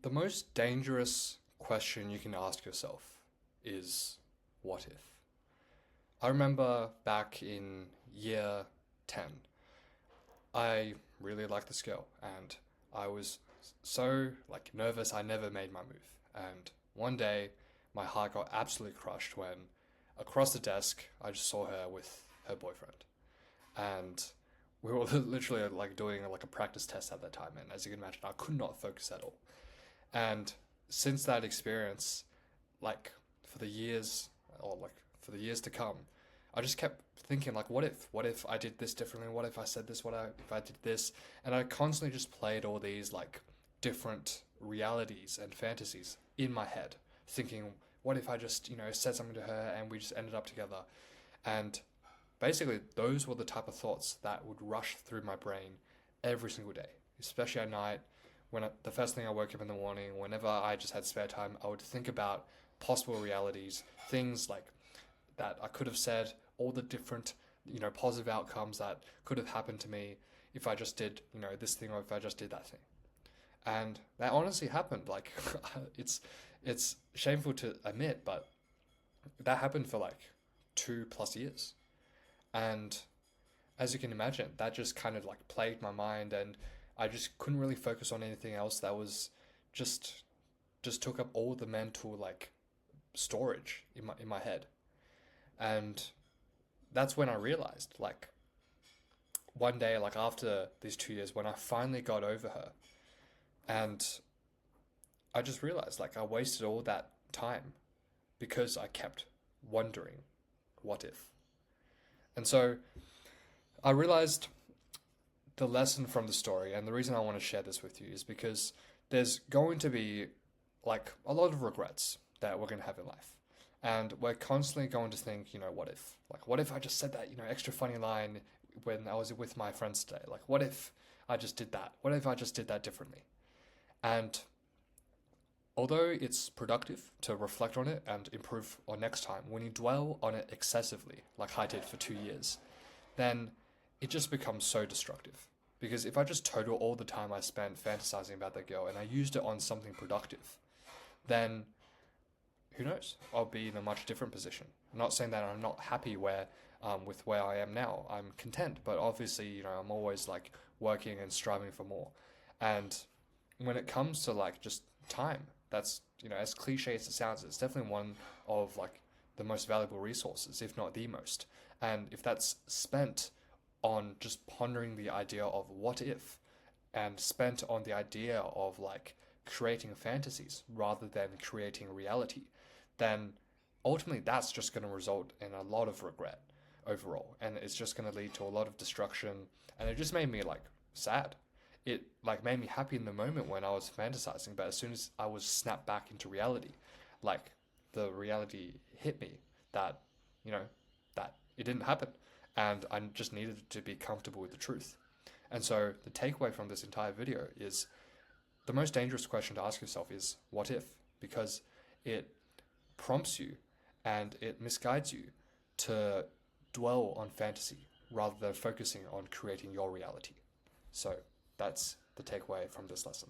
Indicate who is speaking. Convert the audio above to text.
Speaker 1: The most dangerous question you can ask yourself is what if? I remember back in year 10, I really liked this girl and I was so like nervous I never made my move. And one day my heart got absolutely crushed when across the desk I just saw her with her boyfriend. And we were literally like doing like a practice test at that time, and as you can imagine I could not focus at all. And since that experience, like for the years for the years to come, I just kept thinking like, what if I did this differently? What if I said this? If I did this? And I constantly just played all these like different realities and fantasies in my head, thinking, what if I just said something to her and we just ended up together? And basically, those were the type of thoughts that would rush through my brain every single day, especially at night. The first thing I woke up in the morning, whenever I just had spare time, I would think about possible realities, things like that I could have said, all the different, positive outcomes that could have happened to me if I just did, this thing or if I just did that thing. And that honestly happened. Like, it's shameful to admit, but that happened for like 2+ years. And as you can imagine, that just kind of like plagued my mind, and I just couldn't really focus on anything else. That was just just took up all the mental like storage in my head. And that's when I realized, like, one day, like after these 2 years, when I finally got over her, and I just realized like I wasted all that time because I kept wondering, what if? And so I realized the lesson from the story, and the reason I want to share this with you is because there's going to be like a lot of regrets that we're going to have in life. And we're constantly going to think, what if? Like, what if I just said that, extra funny line when I was with my friends today? Like, what if I just did that? What if I just did that differently? And although it's productive to reflect on it and improve on next time, when you dwell on it excessively, like I did for 2 years, then it just becomes so destructive. Because if I just total all the time I spent fantasizing about that girl and I used it on something productive, then who knows? I'll be in a much different position. I'm not saying that I'm not happy with where I am now. I'm content, but obviously, I'm always like working and striving for more. And when it comes to like just time, that's as cliche as it sounds, it's definitely one of like the most valuable resources, if not the most. And if that's spent on just pondering the idea of what if, and spent on the idea of like creating fantasies rather than creating reality, then ultimately that's just going to result in a lot of regret overall, and it's just going to lead to a lot of destruction. And it just made me like sad. It like made me happy in the moment when I was fantasizing, but as soon as I was snapped back into reality, like the reality hit me that you know that it didn't happen, and I just needed to be comfortable with the truth. And so the takeaway from this entire video is the most dangerous question to ask yourself is what if? Because it prompts you and it misguides you to dwell on fantasy rather than focusing on creating your reality. So that's the takeaway from this lesson.